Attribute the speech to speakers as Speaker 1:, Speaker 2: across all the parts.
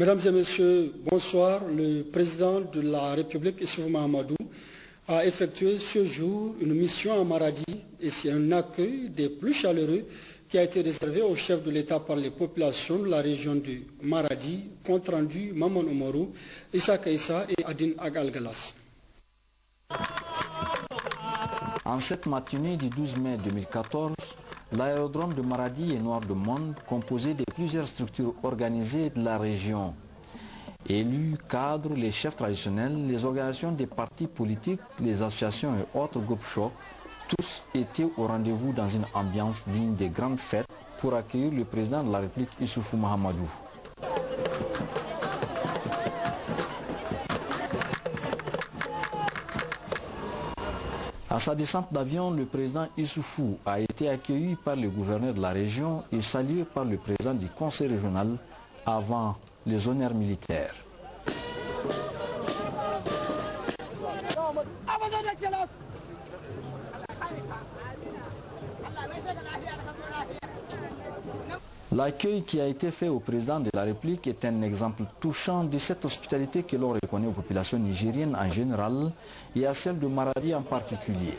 Speaker 1: Mesdames et messieurs, bonsoir. Le président de la République, Issoufou Mahamadou, a effectué ce jour une mission à Maradi et c'est un accueil des plus chaleureux qui a été réservé au chef de l'État par les populations de la région de Maradi, compte rendu Maman Oumarou, Issa Kaïssa et Adine Agalgalas.
Speaker 2: En cette matinée du 12 mai 2014, l'aérodrome de Maradi est noir de monde, composé de plusieurs structures organisées de la région. Élus, cadres, les chefs traditionnels, les organisations des partis politiques, les associations et autres groupes chocs, tous étaient au rendez-vous dans une ambiance digne des grandes fêtes pour accueillir le président de la République Issoufou Mahamadou. À sa descente d'avion, le président Issoufou a été accueilli par le gouverneur de la région et salué par le président du conseil régional avant les honneurs militaires. L'accueil qui a été fait au président de la République est un exemple touchant de cette hospitalité que l'on reconnaît aux populations nigériennes en général et à celle de Maradi en particulier.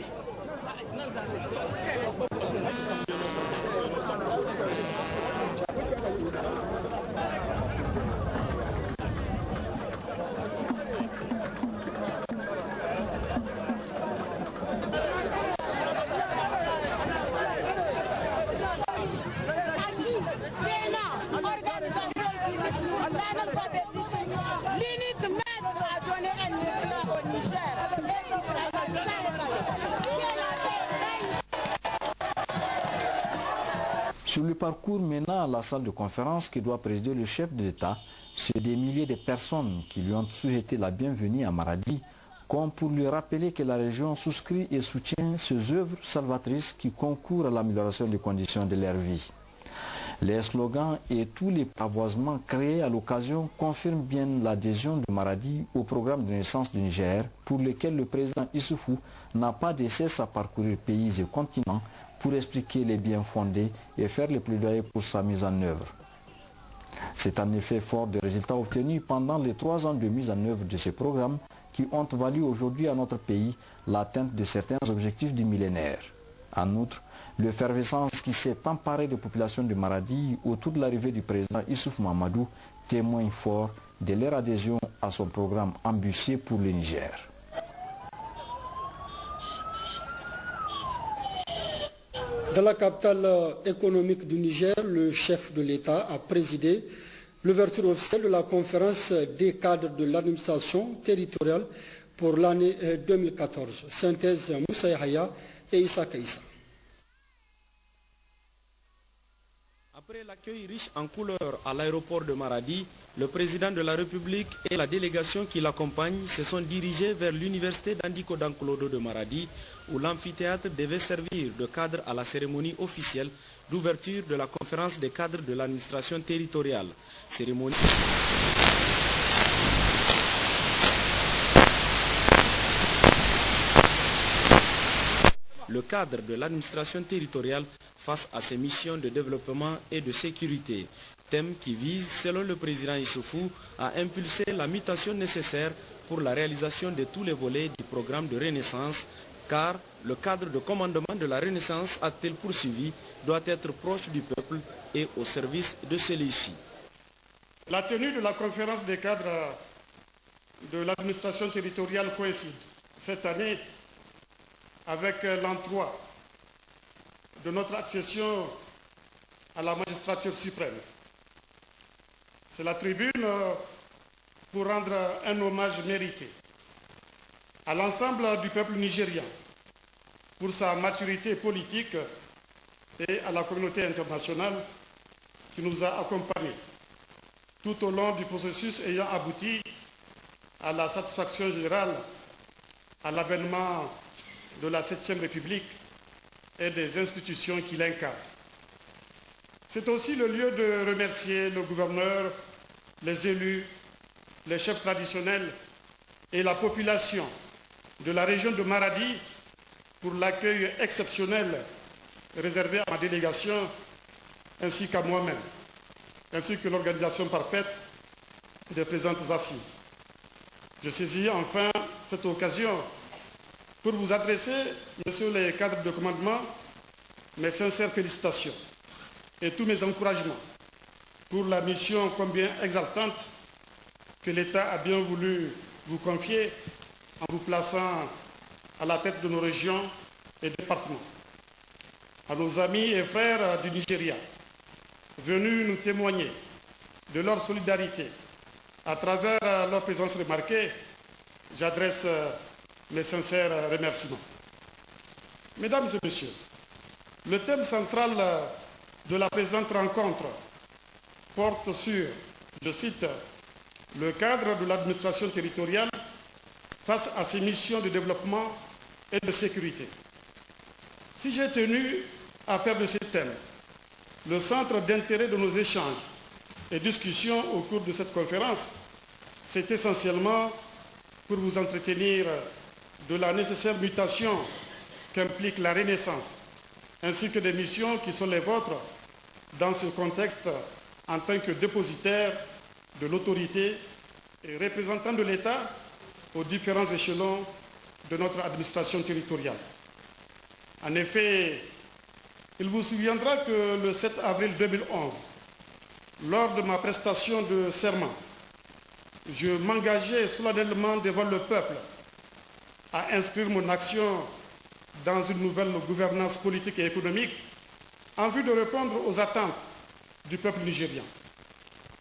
Speaker 2: Sur le parcours menant à la salle de conférence que doit présider le chef de l'État, c'est des milliers de personnes qui lui ont souhaité la bienvenue à Maradi, comme pour lui rappeler que la région souscrit et soutient ces œuvres salvatrices qui concourent à l'amélioration des conditions de leur vie. Les slogans et tous les pavoisements créés à l'occasion confirment bien l'adhésion de Maradi au programme de naissance du Niger, pour lequel le président Issoufou n'a pas de cesse à parcourir pays et continents pour expliquer les biens fondés et faire le plaidoyer pour sa mise en œuvre. C'est en effet fort des résultats obtenus pendant les 3 ans de mise en œuvre de ces programmes qui ont valu aujourd'hui à notre pays l'atteinte de certains objectifs du millénaire. En outre, l'effervescence qui s'est emparée des populations de Maradi autour de l'arrivée du président Issoufou Mahamadou témoigne fort de leur adhésion à son programme ambitieux pour le Niger.
Speaker 1: Dans la capitale économique du Niger, le chef de l'État a présidé l'ouverture officielle de la conférence des cadres de l'administration territoriale pour l'année 2014. Synthèse Moussa Yahya et Issa Kaïssa.
Speaker 3: Après l'accueil riche en couleurs à l'aéroport de Maradi, le président de la République et la délégation qui l'accompagne se sont dirigés vers l'université d'Andiko Dankolodo de Maradi, où l'amphithéâtre devait servir de cadre à la cérémonie officielle d'ouverture de la conférence des cadres de l'administration territoriale. Cérémonie... Le cadre de l'administration territoriale face à ses missions de développement et de sécurité, thème qui vise, selon le président Issoufou, à impulser la mutation nécessaire pour la réalisation de tous les volets du programme de Renaissance, car le cadre de commandement de la Renaissance, a-t-il poursuivi, doit être proche du peuple et au service de celui-ci.
Speaker 4: La tenue de la conférence des cadres de l'administration territoriale coïncide cette année avec l'entroi de notre accession à la magistrature suprême. C'est la tribune pour rendre un hommage mérité à l'ensemble du peuple nigérien pour sa maturité politique et à la communauté internationale qui nous a accompagnés tout au long du processus ayant abouti à la satisfaction générale, à l'avènement de la 7e République et des institutions qui l'incarnent. C'est aussi le lieu de remercier le gouverneur, les élus, les chefs traditionnels et la population de la région de Maradi pour l'accueil exceptionnel réservé à ma délégation ainsi qu'à moi-même, ainsi que l'organisation parfaite des présentes assises. Je saisis enfin cette occasion pour vous adresser, messieurs les cadres de commandement, mes sincères félicitations et tous mes encouragements pour la mission combien exaltante que l'État a bien voulu vous confier en vous plaçant à la tête de nos régions et départements. À nos amis et frères du Nigeria, venus nous témoigner de leur solidarité à travers leur présence remarquée, j'adresse mes sincères remerciements. Mesdames et messieurs, le thème central de la présente rencontre porte sur, je cite, le cadre de l'administration territoriale face à ses missions de développement et de sécurité. Si j'ai tenu à faire de ce thème le centre d'intérêt de nos échanges et discussions au cours de cette conférence, c'est essentiellement pour vous entretenir de la nécessaire mutation qu'implique la Renaissance, ainsi que des missions qui sont les vôtres dans ce contexte en tant que dépositaire de l'autorité et représentant de l'État aux différents échelons de notre administration territoriale. En effet, il vous souviendra que le 7 avril 2011, lors de ma prestation de serment, je m'engageais solennellement devant le peuple à inscrire mon action dans une nouvelle gouvernance politique et économique en vue de répondre aux attentes du peuple nigérien.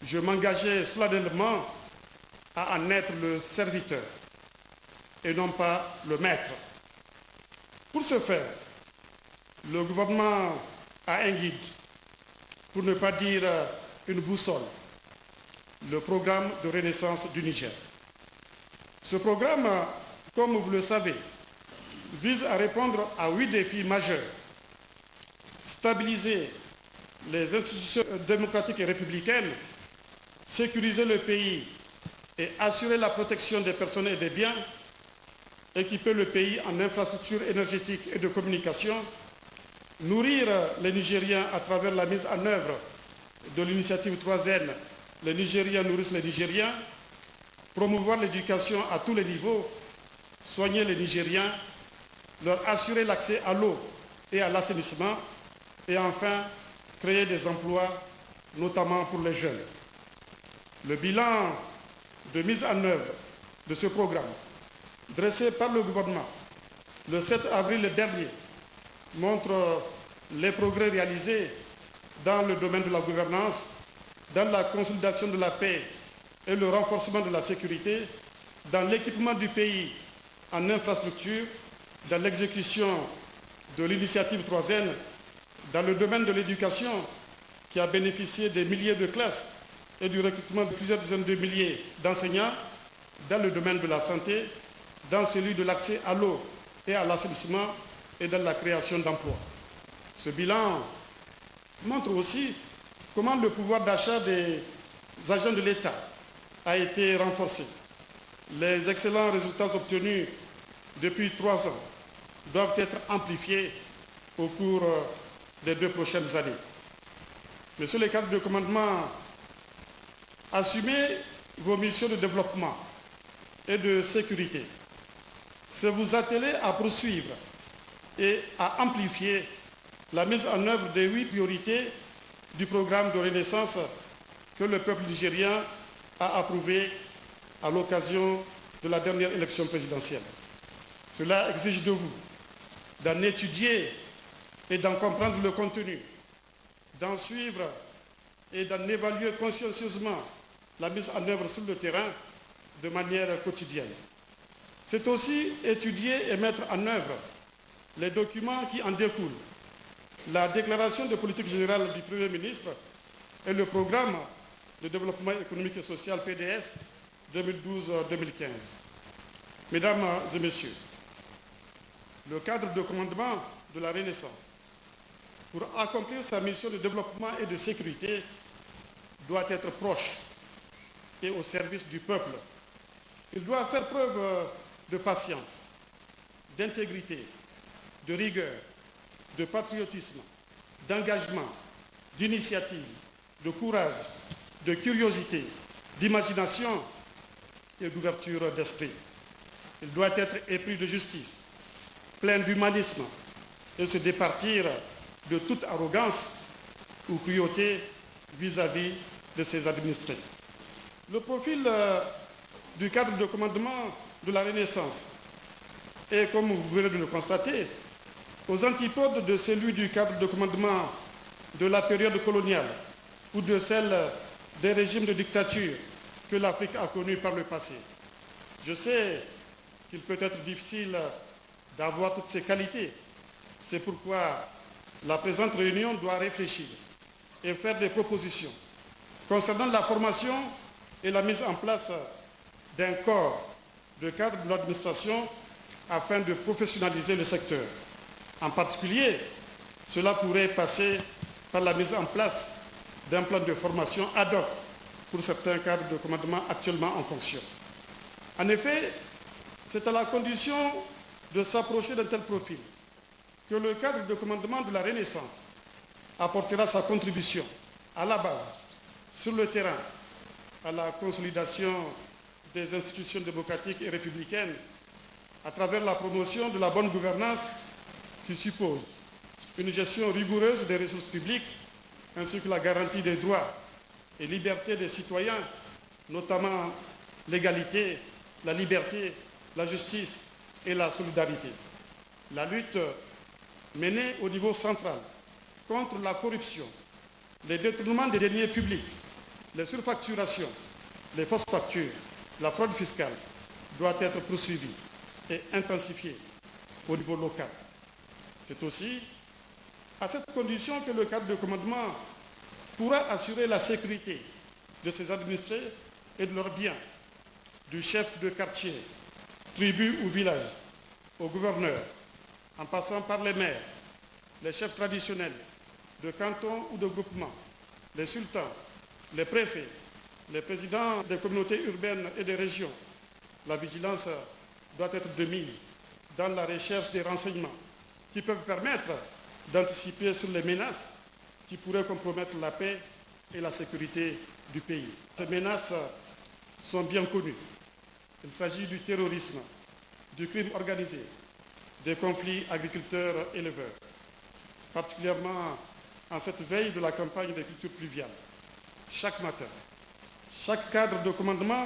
Speaker 4: Je m'engageais solennellement à en être le serviteur et non pas le maître. Pour ce faire, le gouvernement a un guide, pour ne pas dire une boussole, le programme de renaissance du Niger. Ce programme, comme vous le savez, vise à répondre à 8 défis majeurs. Stabiliser les institutions démocratiques et républicaines, sécuriser le pays et assurer la protection des personnes et des biens, équiper le pays en infrastructures énergétiques et de communication, nourrir les Nigériens à travers la mise en œuvre de l'initiative 3N, les Nigériens nourrissent les Nigériens, promouvoir l'éducation à tous les niveaux, soigner les Nigériens, leur assurer l'accès à l'eau et à l'assainissement, et enfin, créer des emplois, notamment pour les jeunes. Le bilan de mise en œuvre de ce programme, dressé par le gouvernement le 7 avril dernier, montre les progrès réalisés dans le domaine de la gouvernance, dans la consolidation de la paix et le renforcement de la sécurité, dans l'équipement du pays en infrastructure, dans l'exécution de l'initiative 3N, dans le domaine de l'éducation, qui a bénéficié des milliers de classes et du recrutement de plusieurs dizaines de milliers d'enseignants, dans le domaine de la santé, dans celui de l'accès à l'eau et à l'assainissement et dans la création d'emplois. Ce bilan montre aussi comment le pouvoir d'achat des agents de l'État a été renforcé. Les excellents résultats obtenus depuis 3 ans doivent être amplifiés au cours des 2 prochaines années. Messieurs les cadres de commandement, assumez vos missions de développement et de sécurité. C'est vous atteler à poursuivre et à amplifier la mise en œuvre des 8 priorités du programme de renaissance que le peuple nigérien a approuvé à l'occasion de la dernière élection présidentielle. Cela exige de vous d'en étudier et d'en comprendre le contenu, d'en suivre et d'en évaluer consciencieusement la mise en œuvre sur le terrain de manière quotidienne. C'est aussi étudier et mettre en œuvre les documents qui en découlent, la déclaration de politique générale du Premier ministre et le programme de développement économique et social PDS 2012-2015. Mesdames et messieurs, le cadre de commandement de la Renaissance, pour accomplir sa mission de développement et de sécurité, doit être proche et au service du peuple. Il doit faire preuve de patience, d'intégrité, de rigueur, de patriotisme, d'engagement, d'initiative, de courage, de curiosité, d'imagination et d'ouverture d'esprit. Il doit être épris de justice, plein d'humanisme et se départir de toute arrogance ou cruauté vis-à-vis de ses administrés. Le profil du cadre de commandement de la Renaissance est, comme vous venez de le constater, aux antipodes de celui du cadre de commandement de la période coloniale ou de celle des régimes de dictature que l'Afrique a connus par le passé. Je sais qu'il peut être difficile d'avoir toutes ces qualités. C'est pourquoi la présente réunion doit réfléchir et faire des propositions concernant la formation et la mise en place d'un corps de cadre de l'administration afin de professionnaliser le secteur. En particulier, cela pourrait passer par la mise en place d'un plan de formation ad hoc pour certains cadres de commandement actuellement en fonction. En effet, c'est à la condition de s'approcher d'un tel profil que le cadre de commandement de la Renaissance apportera sa contribution à la base, sur le terrain, à la consolidation des institutions démocratiques et républicaines à travers la promotion de la bonne gouvernance qui suppose une gestion rigoureuse des ressources publiques ainsi que la garantie des droits et libertés des citoyens, notamment l'égalité, la liberté, la justice et la solidarité. La lutte menée au niveau central contre la corruption, les détournements des deniers publics, les surfacturations, les fausses factures, la fraude fiscale doit être poursuivie et intensifiée au niveau local. C'est aussi à cette condition que le cadre de commandement pourra assurer la sécurité de ses administrés et de leurs biens, du chef de quartier, tribu ou village, au gouverneur, en passant par les maires, les chefs traditionnels de canton ou de groupement, les sultans, les préfets, les présidents des communautés urbaines et des régions. La vigilance doit être de mise dans la recherche des renseignements qui peuvent permettre d'anticiper sur les menaces qui pourraient compromettre la paix et la sécurité du pays. Ces menaces sont bien connues. Il s'agit du terrorisme, du crime organisé, des conflits agriculteurs-éleveurs, particulièrement en cette veille de la campagne des cultures pluviales. Chaque matin, chaque cadre de commandement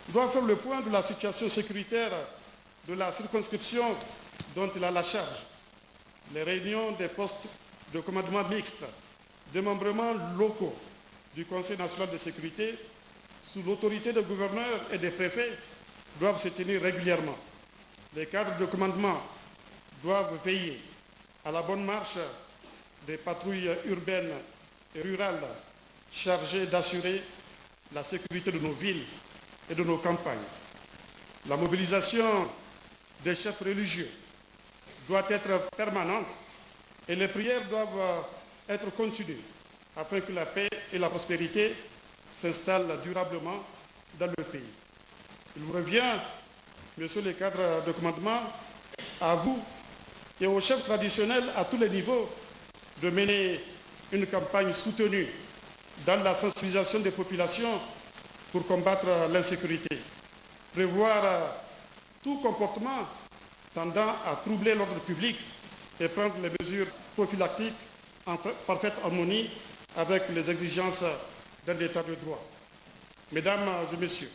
Speaker 4: doit faire le point de la situation sécuritaire de la circonscription dont il a la charge. Les réunions des postes de commandement mixtes, démembrements locaux du Conseil national de sécurité, sous l'autorité des gouverneurs et des préfets, doivent se tenir régulièrement. Les cadres de commandement doivent veiller à la bonne marche des patrouilles urbaines et rurales chargées d'assurer la sécurité de nos villes et de nos campagnes. La mobilisation des chefs religieux doit être permanente et les prières doivent être continues afin que la paix et la prospérité s'installent durablement dans le pays. Il vous revient, messieurs les cadres de commandement, à vous et aux chefs traditionnels à tous les niveaux de mener une campagne soutenue dans la sensibilisation des populations pour combattre l'insécurité, prévoir tout comportement tendant à troubler l'ordre public et prendre les mesures prophylactiques en parfaite harmonie avec les exigences d'un État de droit. Mesdames et messieurs,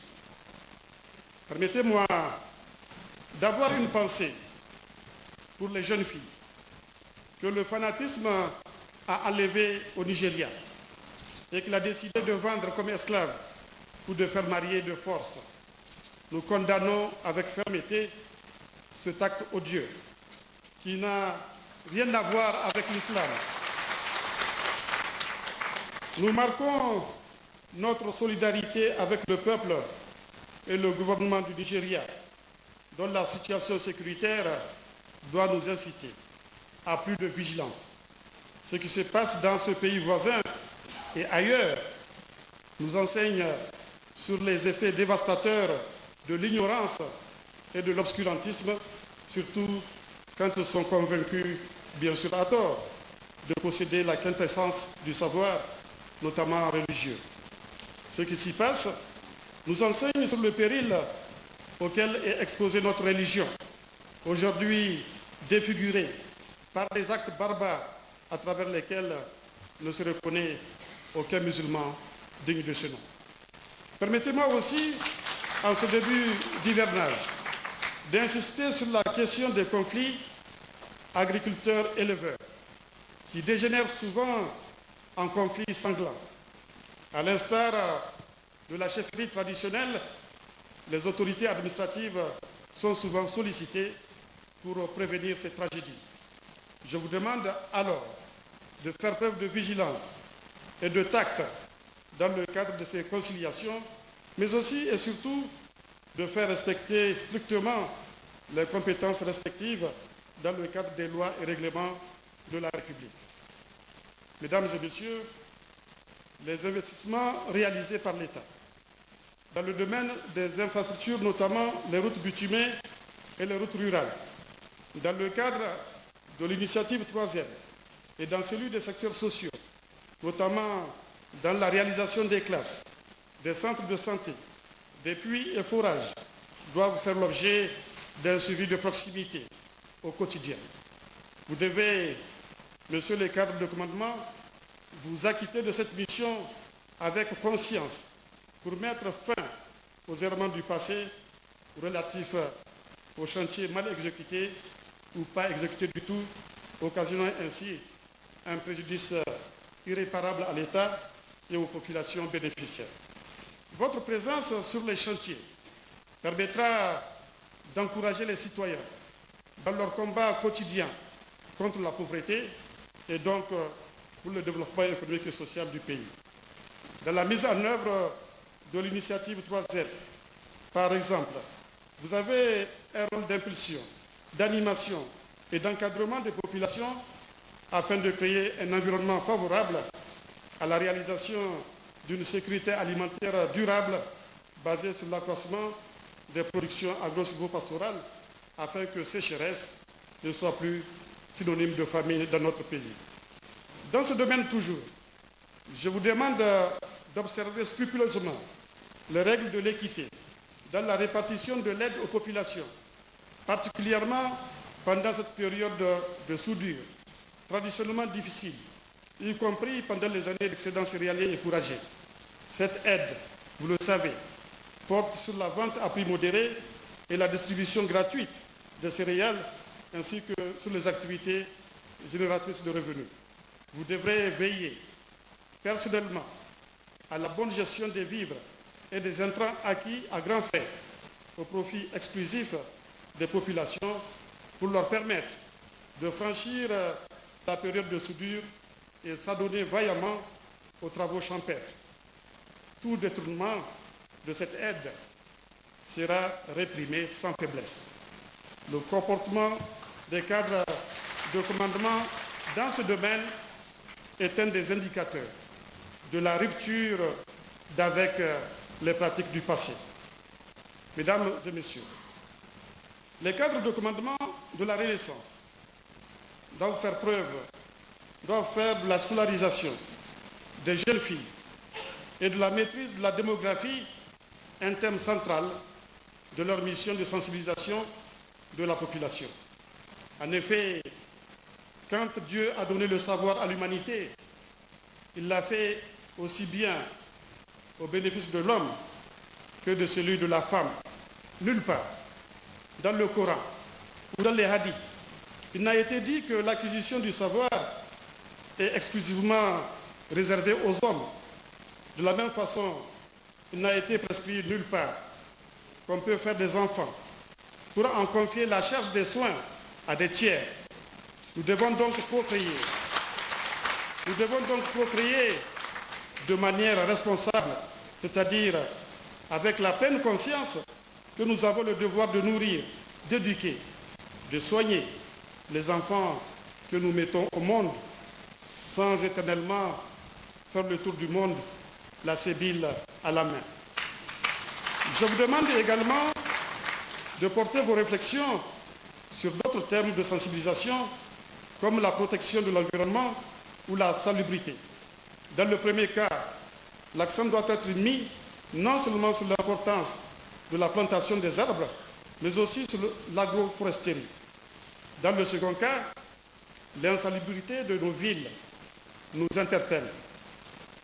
Speaker 4: permettez-moi d'avoir une pensée pour les jeunes filles que le fanatisme a enlevées au Nigeria et qu'il a décidé de vendre comme esclaves ou de faire marier de force. Nous condamnons avec fermeté cet acte odieux qui n'a rien à voir avec l'islam. Nous marquons notre solidarité avec le peuple et le gouvernement du Nigeria, dont la situation sécuritaire doit nous inciter à plus de vigilance. Ce qui se passe dans ce pays voisin et ailleurs nous enseigne sur les effets dévastateurs de l'ignorance et de l'obscurantisme, surtout quand ils sont convaincus, bien sûr à tort, de posséder la quintessence du savoir, notamment religieux. Ce qui s'y passe nous enseigne sur le péril auquel est exposée notre religion, aujourd'hui défigurée par des actes barbares à travers lesquels ne se reconnaît aucun musulman digne de ce nom. Permettez-moi aussi, en ce début d'hivernage, d'insister sur la question des conflits agriculteurs-éleveurs, qui dégénèrent souvent en conflits sanglants. À l'instar de la chefferie traditionnelle, les autorités administratives sont souvent sollicitées pour prévenir ces tragédies. Je vous demande alors de faire preuve de vigilance et de tact dans le cadre de ces conciliations, mais aussi et surtout de faire respecter strictement les compétences respectives dans le cadre des lois et règlements de la République. Mesdames et messieurs, les investissements réalisés par l'État dans le domaine des infrastructures, notamment les routes bitumées et les routes rurales, dans le cadre de l'initiative 3e et dans celui des secteurs sociaux, notamment dans la réalisation des classes, des centres de santé, des puits et forages, doivent faire l'objet d'un suivi de proximité au quotidien. Vous devez, monsieur le cadre de commandement, vous acquitter de cette mission avec conscience pour mettre fin aux errements du passé relatifs aux chantiers mal exécutés ou pas exécutés du tout, occasionnant ainsi un préjudice irréparable à l'État et aux populations bénéficiaires. Votre présence sur les chantiers permettra d'encourager les citoyens dans leur combat quotidien contre la pauvreté et donc pour le développement économique et social du pays. Dans la mise en œuvre de l'initiative 3Z, par exemple, vous avez un rôle d'impulsion, d'animation et d'encadrement des populations afin de créer un environnement favorable à la réalisation d'une sécurité alimentaire durable basée sur l'accroissement des productions agro-silvopastorales afin que sécheresse ne soit plus synonyme de famine dans notre pays. Dans ce domaine toujours, je vous demande d'observer scrupuleusement les règles de l'équité dans la répartition de l'aide aux populations, particulièrement pendant cette période de soudure, traditionnellement difficile, y compris pendant les années d'excédent céréalier et fourrager. Cette aide, vous le savez, porte sur la vente à prix modéré et la distribution gratuite des céréales, ainsi que sur les activités génératrices de revenus. Vous devrez veiller personnellement à la bonne gestion des vivres et des intrants acquis à grands frais au profit exclusif des populations pour leur permettre de franchir la période de soudure et s'adonner vaillamment aux travaux champêtres. Tout détournement de cette aide sera réprimé sans faiblesse. Le comportement des cadres de commandement dans ce domaine est un des indicateurs de la rupture d'avec les pratiques du passé. Mesdames et messieurs, les cadres de commandement de la Renaissance doivent faire de la scolarisation des jeunes filles et de la maîtrise de la démographie un thème central de leur mission de sensibilisation de la population. En effet, quand Dieu a donné le savoir à l'humanité, il l'a fait aussi bien au bénéfice de l'homme que de celui de la femme. Nulle part, dans le Coran ou dans les hadiths, il n'a été dit que l'acquisition du savoir est exclusivement réservée aux hommes. De la même façon, il n'a été prescrit nulle part qu'on peut faire des enfants pour en confier la charge des soins à des tiers. Nous devons donc procréer. Nous devons donc procréer de manière responsable, c'est-à-dire avec la pleine conscience que nous avons le devoir de nourrir, d'éduquer, de soigner les enfants que nous mettons au monde sans éternellement faire le tour du monde, la sébile à la main. Je vous demande également de porter vos réflexions sur d'autres thèmes de sensibilisation comme la protection de l'environnement ou la salubrité. Dans le premier cas, l'accent doit être mis non seulement sur l'importance de la plantation des arbres, mais aussi sur l'agroforesterie. Dans le second cas, l'insalubrité de nos villes nous interpelle.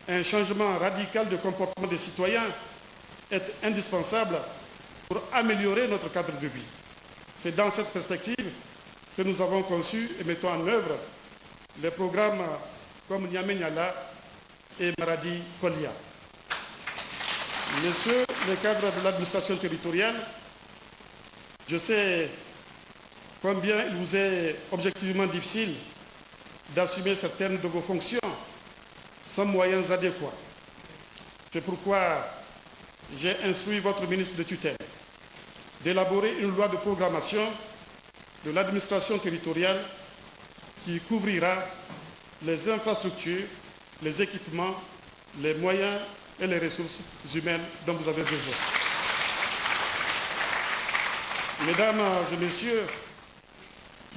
Speaker 4: Un changement radical de comportement des citoyens est indispensable pour améliorer notre cadre de vie. C'est dans cette perspective que nous avons conçu et mettons en œuvre les programmes comme Niamey Niala et Maradi Kolia. Messieurs les cadres de l'administration territoriale, je sais combien il vous est objectivement difficile d'assumer certaines de vos fonctions sans moyens adéquats. C'est pourquoi j'ai instruit votre ministre de tutelle d'élaborer une loi de programmation de l'administration territoriale qui couvrira les infrastructures, les équipements, les moyens et les ressources humaines dont vous avez besoin. Mesdames et messieurs,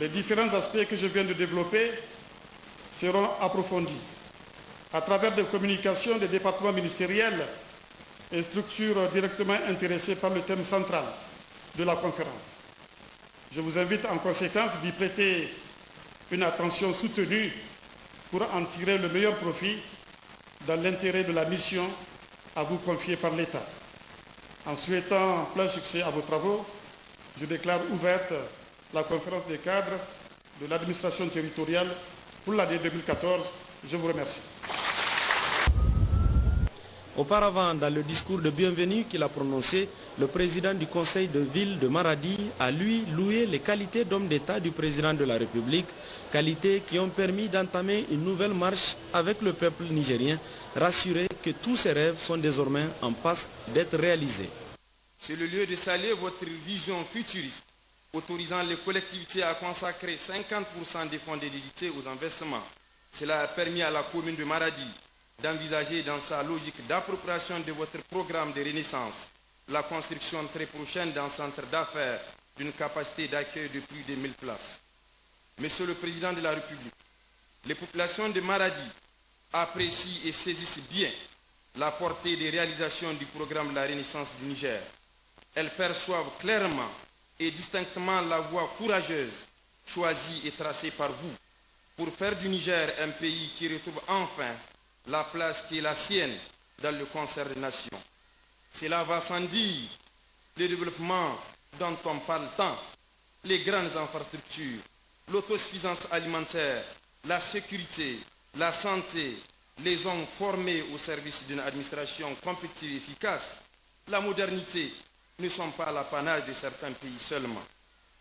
Speaker 4: les différents aspects que je viens de développer seront approfondis à travers des communications des départements ministériels et structures directement intéressées par le thème central de la conférence. Je vous invite en conséquence d'y prêter une attention soutenue pour en tirer le meilleur profit dans l'intérêt de la mission à vous confier par l'État. En souhaitant plein succès à vos travaux, je déclare ouverte la conférence des cadres de l'administration territoriale pour l'année 2014. Je vous remercie.
Speaker 3: Auparavant, dans le discours de bienvenue qu'il a prononcé, le président du conseil de ville de Maradi a lui loué les qualités d'homme d'État du président de la République, qualités qui ont permis d'entamer une nouvelle marche avec le peuple nigérien, rassuré que tous ses rêves sont désormais en passe d'être réalisés.
Speaker 5: C'est le lieu de saluer votre vision futuriste, autorisant les collectivités à consacrer 50% des fonds dédiés aux investissements. Cela a permis à la commune de Maradi d'envisager dans sa logique d'appropriation de votre programme de renaissance la construction très prochaine d'un centre d'affaires d'une capacité d'accueil de plus de 1000 places. Monsieur le Président de la République, les populations de Maradi apprécient et saisissent bien la portée des réalisations du programme de la Renaissance du Niger. Elles perçoivent clairement et distinctement la voie courageuse choisie et tracée par vous pour faire du Niger un pays qui retrouve enfin la place qui est la sienne dans le concert des nations. Cela va sans dire le développement dont on parle tant, les grandes infrastructures, l'autosuffisance alimentaire, la sécurité, la santé, les hommes formés au service d'une administration compétitive et efficace, la modernité ne sont pas à l'apanage de certains pays seulement.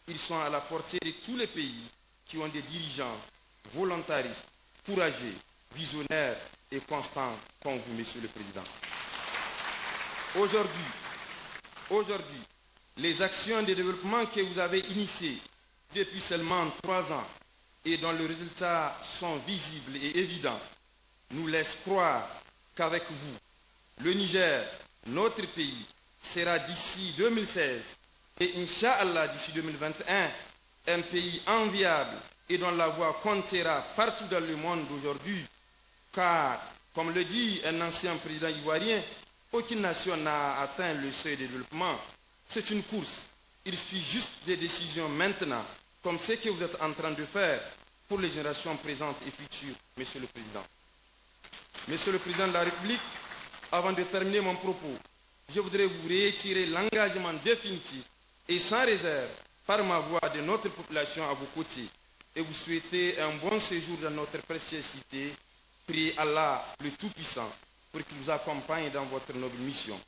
Speaker 5: Ils sont à la portée de tous les pays qui ont des dirigeants volontaristes, courageux, visionnaires et constants comme vous, Monsieur le Président. Aujourd'hui, les actions de développement que vous avez initiées depuis seulement 3 ans et dont les résultats sont visibles et évidents nous laissent croire qu'avec vous, le Niger, notre pays, sera d'ici 2016 et Inch'Allah d'ici 2021 un pays enviable et dont la voix comptera partout dans le monde aujourd'hui, car, comme le dit un ancien président ivoirien, aucune nation n'a atteint le seuil de développement. C'est une course. Il suffit juste des décisions maintenant, comme ce que vous êtes en train de faire pour les générations présentes et futures, Monsieur le Président. Monsieur le Président de la République, avant de terminer mon propos, je voudrais vous réitérer l'engagement définitif et sans réserve par ma voix de notre population à vos côtés et vous souhaiter un bon séjour dans notre précieuse cité. Priez Allah le Tout-Puissant pour qu'il vous accompagne dans votre noble mission.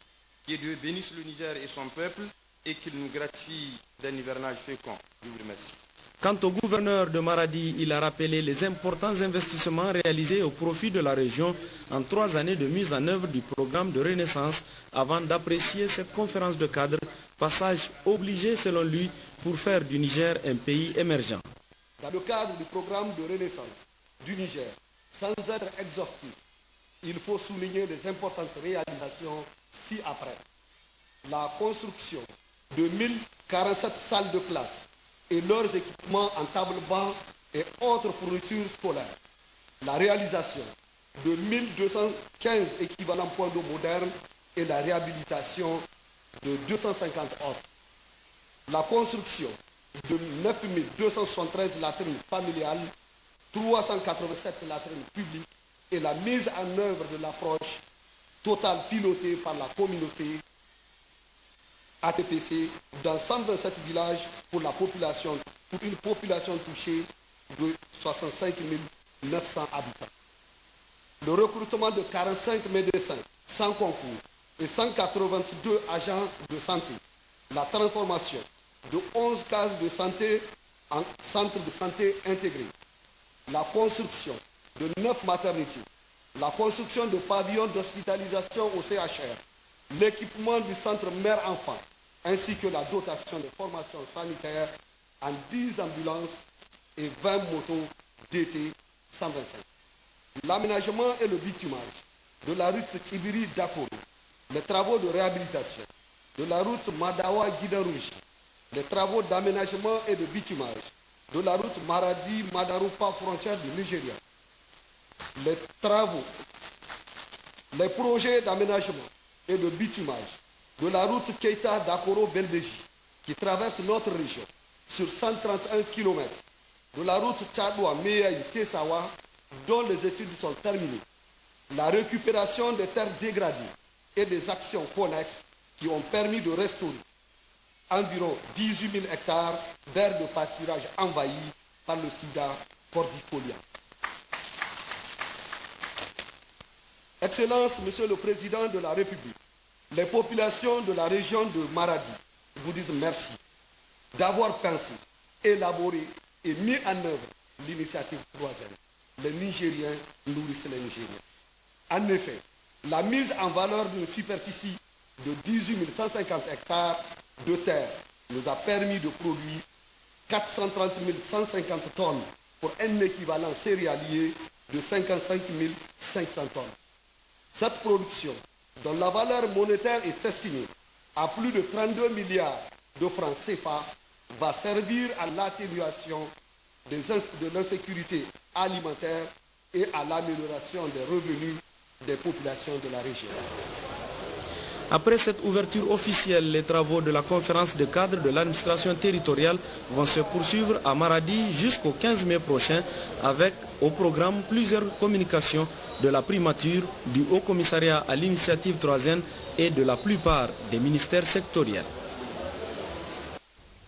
Speaker 5: Que Dieu bénisse le Niger et son peuple et qu'il nous gratifie d'un hivernage fécond. Je vous remercie.
Speaker 3: Quant au gouverneur de Maradi, il a rappelé les importants investissements réalisés au profit de la région en 3 années de mise en œuvre du programme de renaissance avant d'apprécier cette conférence de cadre, passage obligé selon lui pour faire du Niger un pays émergent.
Speaker 6: Dans le cadre du programme de renaissance du Niger, sans être exhaustif, il faut souligner les importantes réalisations ci-après. La construction de 1047 salles de classe et leurs équipements en table-banc et autres fournitures scolaires. La réalisation de 1215 équivalents points d'eau modernes et la réhabilitation de 250 autres. La construction de 9 273 latrines familiales, 387 latrines publiques et la mise en œuvre de l'approche totale pilotée par la communauté ATPC dans 127 villages pour une population touchée de 65 900 habitants. Le recrutement de 45 médecins sans concours et 182 agents de santé. La transformation de 11 cases de santé en centres de santé intégrés. La construction de 9 maternités. La construction de pavillons d'hospitalisation au CHR. L'équipement du centre mère-enfant, ainsi que la dotation de formation sanitaire en 10 ambulances et 20 motos DT 125. L'aménagement et le bitumage de la route Tibiri-Dakoro, les travaux de réhabilitation de la route Madawa-Guidarouji, les travaux d'aménagement et de bitumage de la route Maradi-Madaroupa frontière du Nigeria, les projets d'aménagement et de bitumage de la route Keita-Dakoro-Belbéji qui traverse notre région sur 131 km, de la route Tchadoua-Meyaï-Tessawa dont les études sont terminées, la récupération des terres dégradées et des actions connexes qui ont permis de restaurer environ 18 000 hectares d'aires de pâturage envahies par le sida cordifolia. Excellences, Monsieur le Président de la République, les populations de la région de Maradi vous disent merci d'avoir pensé, élaboré et mis en œuvre l'initiative 3N. Les Nigériens nourrissent les Nigériens. En effet, la mise en valeur d'une superficie de 18 150 hectares de terre nous a permis de produire 430 150 tonnes pour un équivalent céréalier de 55 500 tonnes. Cette production, dont la valeur monétaire est estimée à plus de 32 milliards de francs CFA, va servir à l'atténuation de l'insécurité alimentaire et à l'amélioration des revenus des populations de la région.
Speaker 3: Après cette ouverture officielle, les travaux de la conférence de cadre de l'administration territoriale vont se poursuivre à Maradi jusqu'au 15 mai prochain avec au programme plusieurs communications de la primature, du Haut Commissariat à l'initiative 3N et de la plupart des ministères sectoriels.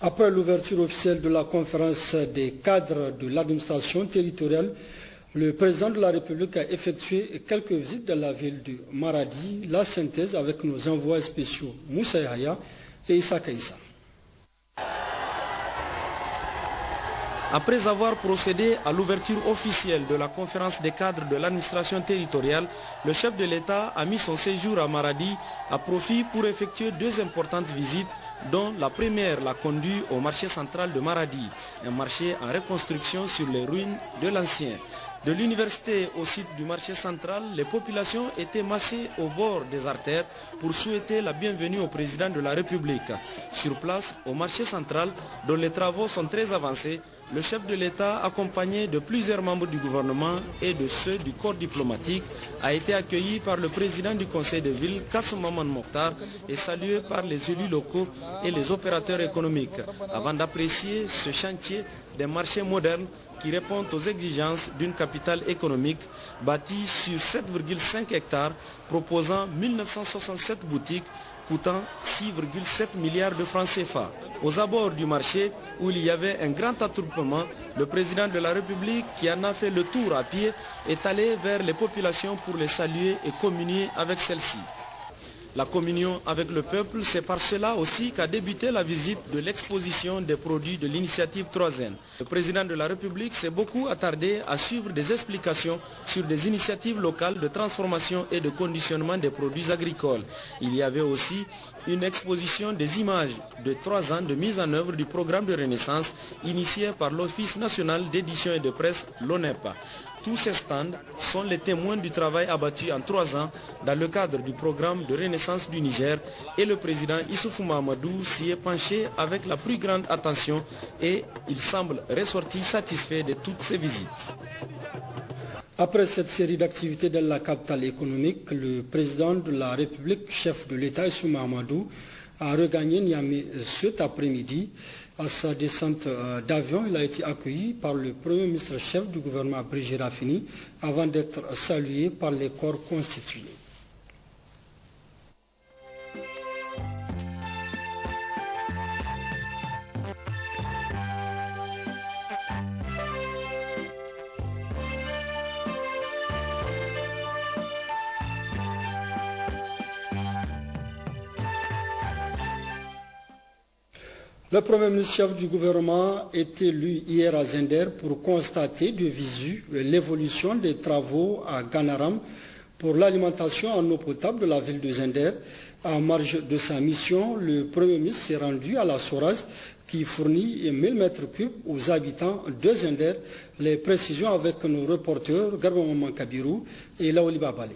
Speaker 1: Après l'ouverture officielle de la conférence des cadres de l'administration territoriale, le président de la République a effectué quelques visites dans la ville de Maradi, la synthèse avec nos envoyés spéciaux Moussa Yahya et Issa Kaïssa.
Speaker 3: Après avoir procédé à l'ouverture officielle de la conférence des cadres de l'administration territoriale, le chef de l'État a mis son séjour à Maradi à profit pour effectuer deux importantes visites, dont la première l'a conduit au marché central de Maradi, un marché en reconstruction sur les ruines de l'ancien. De l'université au site du marché central, les populations étaient massées au bord des artères pour souhaiter la bienvenue au président de la République. Sur place, au marché central, dont les travaux sont très avancés, le chef de l'État, accompagné de plusieurs membres du gouvernement et de ceux du corps diplomatique, a été accueilli par le président du conseil de ville, Kassoum Maman Mokhtar, et salué par les élus locaux et les opérateurs économiques, avant d'apprécier ce chantier des marchés modernes qui répondent aux exigences d'une capitale économique bâtie sur 7,5 hectares, proposant 1967 boutiques, coûtant 6,7 milliards de francs CFA. Aux abords du marché, où il y avait un grand attroupement, le président de la République, qui en a fait le tour à pied, est allé vers les populations pour les saluer et communier avec celles-ci. La communion avec le peuple, c'est par cela aussi qu'a débuté la visite de l'exposition des produits de l'initiative 3N. Le président de la République s'est beaucoup attardé à suivre des explications sur des initiatives locales de transformation et de conditionnement des produits agricoles. Il y avait aussi une exposition des images de 3 ans de mise en œuvre du programme de renaissance initié par l'Office national d'édition et de presse, l'ONEP. Tous ces stands sont les témoins du travail abattu en 3 ans dans le cadre du programme de renaissance du Niger et le président Issoufou Mahamadou s'y est penché avec la plus grande attention et il semble ressorti satisfait de toutes ces visites.
Speaker 1: Après cette série d'activités dans la capitale économique, le président de la République, chef de l'État, Issoufou Mahamadou, a regagné Niamey cet après-midi. À sa descente d'avion, il a été accueilli par le Premier ministre chef du gouvernement, Brigitte Raffini, avant d'être salué par les corps constitués. Le Premier ministre chef du gouvernement est élu hier à Zender pour constater de visu l'évolution des travaux à Ganaram pour l'alimentation en eau potable de la ville de Zender. En marge de sa mission, le Premier ministre s'est rendu à la Soraz qui fournit 1000 m3 aux habitants de Zender. Les précisions avec nos reporters Garba Maman Kabirou et Laoli Babali.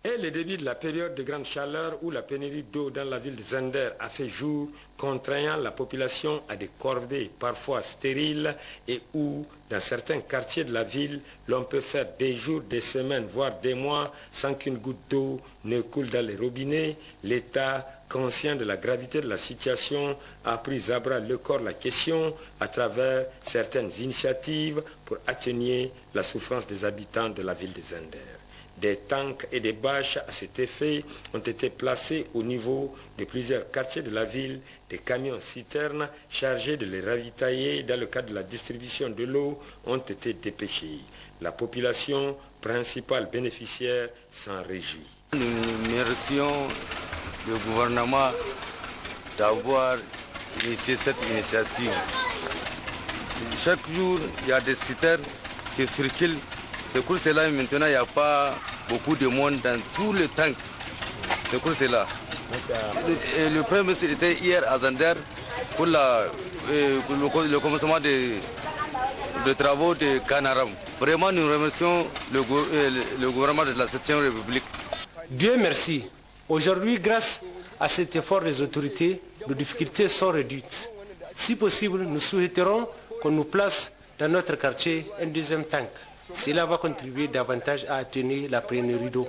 Speaker 7: Et le début de la période de grande chaleur où la pénurie d'eau dans la ville de Zender a fait jour, contraignant la population à des corvées parfois stériles et où, dans certains quartiers de la ville, l'on peut faire des jours, des semaines, voire des mois sans qu'une goutte d'eau ne coule dans les robinets, l'État, conscient de la gravité de la situation, a pris à bras le corps la question à travers certaines initiatives pour atténuer la souffrance des habitants de la ville de Zender. Des tanks et des bâches à cet effet ont été placés au niveau de plusieurs quartiers de la ville. Des camions-citernes chargés de les ravitailler dans le cadre de la distribution de l'eau ont été dépêchés. La population principale bénéficiaire s'en réjouit.
Speaker 8: Nous remercions le gouvernement d'avoir initié cette initiative. Chaque jour, il y a des citernes qui circulent. C'est pour cela maintenant il n'y a pas beaucoup de monde dans tous les tanks. C'est pour cela. Le Premier ministre était hier à Zender pour le commencement des travaux de Ganaram. Vraiment nous remercions le gouvernement de la 7e République.
Speaker 9: Dieu merci. Aujourd'hui, grâce à cet effort des autorités, nos difficultés sont réduites. Si possible, nous souhaiterons qu'on nous place dans notre quartier un deuxième tank. Cela va contribuer davantage à atténuer la pénurie d'eau.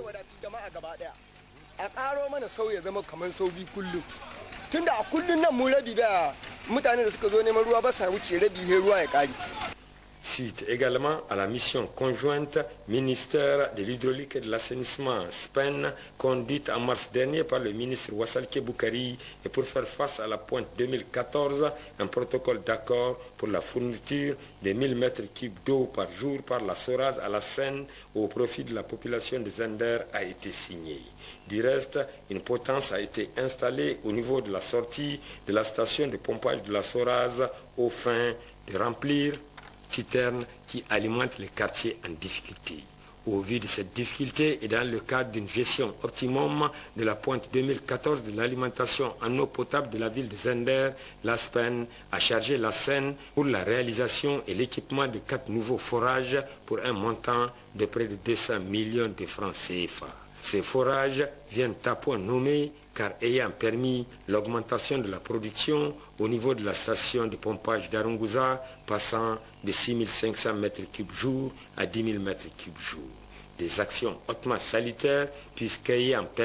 Speaker 7: Suite également à la mission conjointe ministère de l'hydraulique et de l'assainissement SPEN conduite en mars dernier par le ministre Wassalke Boukari et pour faire face à la pointe 2014, un protocole d'accord pour la fourniture de 1000 m3 d'eau par jour par la Soraz à la Seine au profit de la population de Zender a été signé. Du reste, une potence a été installée au niveau de la sortie de la station de pompage de la Soraz aux fins de remplir citernes qui alimentent les quartiers en difficulté. Au vu de cette difficulté et dans le cadre d'une gestion optimum de la pointe 2014 de l'alimentation en eau potable de la ville de Zender, l'ASPEN a chargé la Seine pour la réalisation et l'équipement de 4 nouveaux forages pour un montant de près de 200 millions de francs CFA. Ces forages viennent à point nommé car ayant permis l'augmentation de la production au niveau de la station de pompage d'Arunguza, passant de 6500 m3 jour à 10 000 m3 jour. Des actions hautement salutaires puisqu'ayant permis